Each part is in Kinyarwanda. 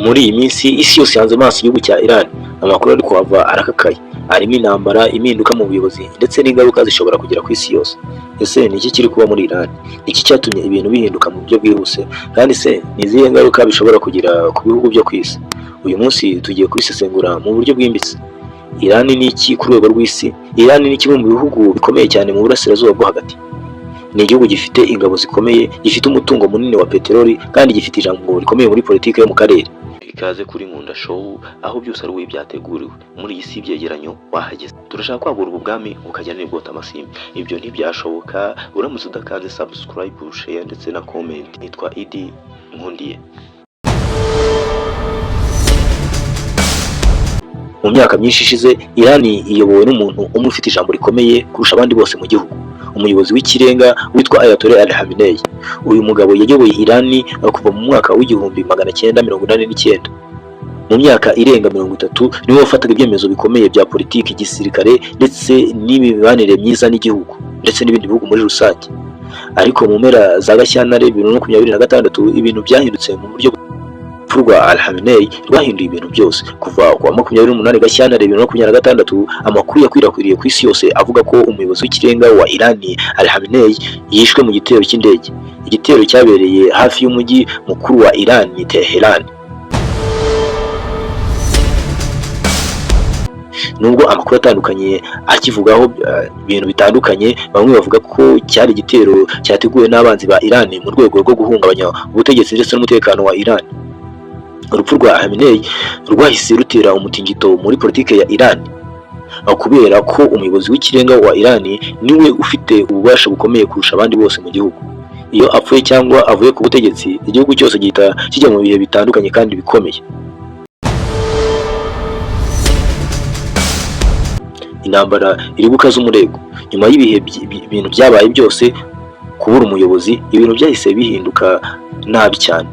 Muri iyi minsi isi yose yanze amaso igihugu cya Iran. Amakuru ari kuhava arakakaye, harimo intambara, impinduka mu buyobozi ndetse n'ingaruka zishobora kugera ku isi yose. Ese ni iki kiri kuba muri Iran? Iki cyatumye ibintu bihinduka mu buryo bwihuse, kandi se ni izihe ngaruka bishobora kugira ku bihugu byo ku isi? Uyu munsi tugiye kubisesengura mu buryo bwimbitse. Iran ni iki ku rwego rw'isi? Iran ni kimwe mu bihugu bikomeye cyane mu burasirazuba bwo hagati. Ni igihugu gifite ingabo zikomeye, gifite umutungo munini wa peteroli, kandi gifite ijambo rikomeye muri politiki yo mu karere. Ikaze kuri Nkunda Show, aho byose ari we byateguriwe. Muri iyi si ibyegeranyo wahageze. Turashaka kwagura ubu bwami bukajya n'ibwota amasimbi. Ibyo ntibyashoboka uramutse udakanze subscribe, share ndetse na comment. Nitwa Idi Nkundiye. Mu myaka myinshi ishize, Iran iyobowe n'umuntu umwe ufite ijambo rikomeye kurusha abandi bose mu gihugu, umuyobozi w'ikirenga witwa Ayatollah Ali Khamenei. Uyu mugabo yayoboye Iran kuva mu mwaka w'1989. Mu myaka irenga 30 niwe wafataga ibyemezo bikomeye bya politiki, gisirikare ndetse n'imibanire myiza n'igihugu ndetse n'ibindi bihugu muri rusange. Ariko mu mpera za Gashyantare 2026 ibintu byahindutse mu buryo rwa Al Khamenei rwahinduye ibintu byose. Kuva ku 28 Gashyantare 2026 amakuru yakwirakwiriye ku isi yose avuga ko umuyobozi w'ikirenga wa Iran Al Khamenei yishwe mu gitero cy'indege. Igitero cyabereye hafi y'umujyi mukuru wa Iran, Tehran. Nubwo amakuru atandukanye akivugaho ibintu bitandukanye, bamwe bavuga ko cyari igitero cyateguwe n'abanzi ba Iran mu rwego rwo guhungabanya ubutegetsi ndetse n'umutekano wa Iran. Urupfu rwa Khamenei rwahise rutera umutingito muri politike ya Iran, kubera ko umuyobozi w'ikirenga wa Iran niwe ufite ububasha bukomeye kurusha abandi bose mu gihugu. Iyo apfuye cyangwa avuye ku butegetsi, igihugu cyose gihita kijya mu bihe bitandukanye kandi bikomeye. Intambara iri gukaza umurego. Nyuma y'ibihe ibintu byabaye byose, kubura umuyobozi, ibintu byahise bihinduka nabi cyane.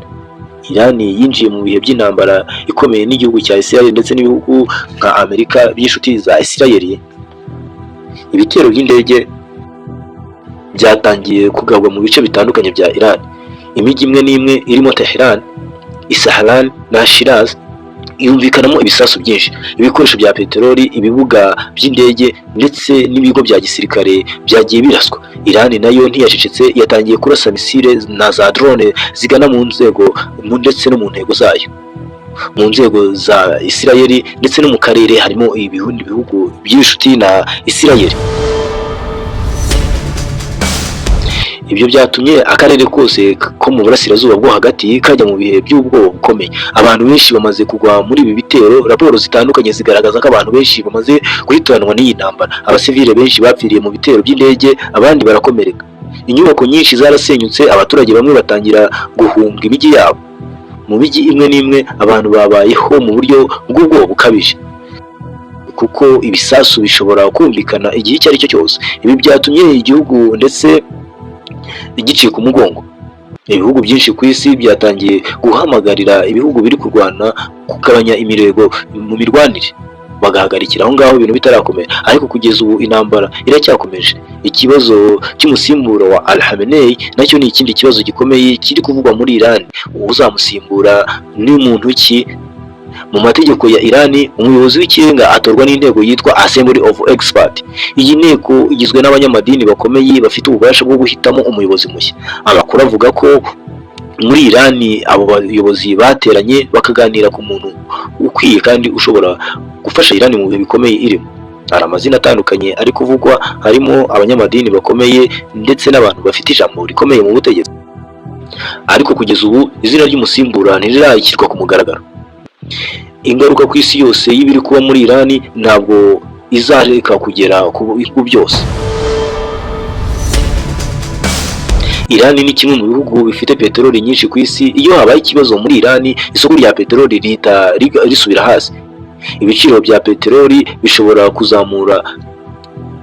Iran yinjiye mu bihe by'intambara ikomeye n'igihugu cya Israel ndetse n'ibihugu nka Amerika by'inshuti za Israel. Ibitero by'indege byatangiye kugabwa mu bice bitandukanye bya Iran. Imijyi imwe n'imwe irimo Tehran, Isfahan na Shiraz yumvikanamo ibisasu byinshi, ibikoresho bya peteroli, ibibuga by'indege ndetse n'ibigo bya gisirikare byagiye biraswa. Iran nayo ntiyacecetse, yatangiye kurasa misile na za drone zigana mu nzego ndetse no mu ntego zayo, mu nzego za Israel ndetse no mu karere harimo ibindi bihugu by'inshuti na Israel. Ibyo byatumye akarere kose ko mu burasirazuba bwo hagati kajya mu bihe by'ubwoba bukomeye. Abantu benshi bamaze kugwa muri ibi bitero. Raporo zitandukanye zigaragaza ko abantu benshi bamaze guhitanwa n'iyi ntambara. Abasivile benshi bapfiriye mu bitero by'indege, abandi barakomereka. Inyubako nyinshi zarasenyutse, abaturage bamwe batangira guhunga imijyi yabo. Mu mijyi imwe n'imwe abantu babayeho mu buryo bw'ubwoba bukabije, kuko ibisasu bishobora kumvikana igihe icyo ari cyo cyose. Ibi byatumye igihugu ndetse igiciye ku mugongo. Ibihugu byinshi ku isi byatangiye guhamagarira ibihugu biri kurwana kugabanya imirego mu mirwanire, bagahagarikira aho ngaho ibintu bitarakomera. Ariko kugeza ubu intambara iracyakomeje. Ikibazo cy'umusimburo wa Al Khamenei nacyo ni ikindi kibazo gikomeye kiri kuvugwa muri Iran. Uzamusimbura ni muntu ki? Mu mategeko ya Iran, umuyobozi w'ikirenga atorwa n'inteko yitwa Assembly of Experts. Iyi nteko igizwe n'abanyamadini bakomeye bafite ububasha bwo guhitamo umuyobozi mushya. Amakuru avuga ko muri Iran abo bayobozi bateranye bakaganira ku muntu ukwiye kandi ushobora gufasha Iran mu bihe bikomeye irimo. Hari amazina atandukanye ari kuvugwa, harimo abanyamadini bakomeye ndetse n'abantu bafite ijambo rikomeye mu butegetsi. Ariko kugeza ubu izina ry'umusimbura ntirirashyirwa ku mugaragaro. Ingaruka ku isi yose y'ibiri kuba muri Iran ntabwo izareka kugera ku bihugu byose. Iran ni kimwe mu bihugu bifite peteroli nyinshi ku isi. Iyo habaye ikibazo muri Iran, isoko rya peteroli rihita risubira hasi. Ibiciro bya peteroli bishobora kuzamura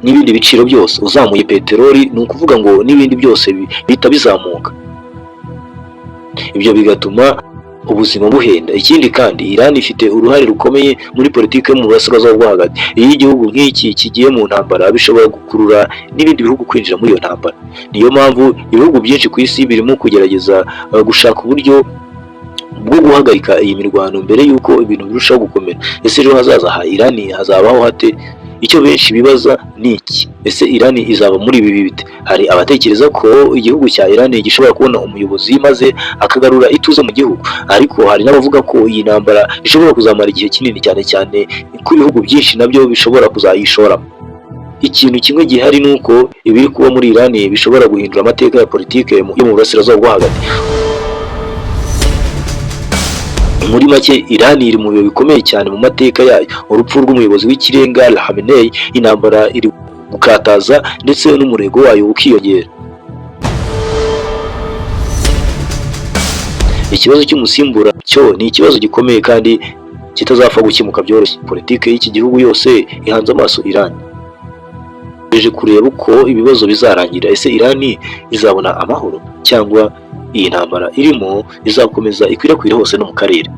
n'ibindi biciro byose. Uzamuye peteroli ni ukuvuga ngo n'ibindi byose bihita bizamuka. Ibyo bigatuma ubuzima buhenda. Ikindi kandi Iran ifite uruhare rukomeye muri politiki yo mu burasirazuba bwo hagati. Iyo igihugu nk'iki kigiye mu ntambara, bishobora gukurura n'ibindi bihugu kwinjira muri iyo ntambara. Niyo mpamvu ibihugu byinshi ku isi birimo kugerageza gushaka uburyo bwo guhagarika iyi mirwano mbere y'uko ibintu birushaho gukomera. Ese ejo hazaza ha Irani hazabaho hate? Icyo benshi bibaza ni iki: ese Irani izaba muri ibi bite? Hari abatekereza ko igihugu cya Irani gishobora kubona umuyobozi maze akagarura ituze mu gihugu, ariko hari n'abavuga ko iyi ntambara ishobora kuzamara igihe kinini, cyane cyane ko ibihugu byinshi nabyo bishobora kuzayishoramo. Ikintu kimwe gihari ni uko ibiri kuba muri Irani bishobora guhindura amateka ya politike yo mu burasirazuba bwo hagati. Muri make, Irani iri mu bihe bikomeye cyane mu mateka yayo. Urupfu rw'umuyobozi w'ikirenga Khamenei, intambara iri gukataza ndetse n'umurego wayo ukiyongera. Ikibazo cy'umusimbura cyo ni ikibazo gikomeye kandi kitazapfa gukemuka byoroshye. Politike y'iki gihugu yose ihanze amaso Irani, ije kureba uko ibibazo bizarangira. Ese Irani izabona amahoro cyangwa iyi ntambara irimo izakomeza ikwirakwira hose no mu karere?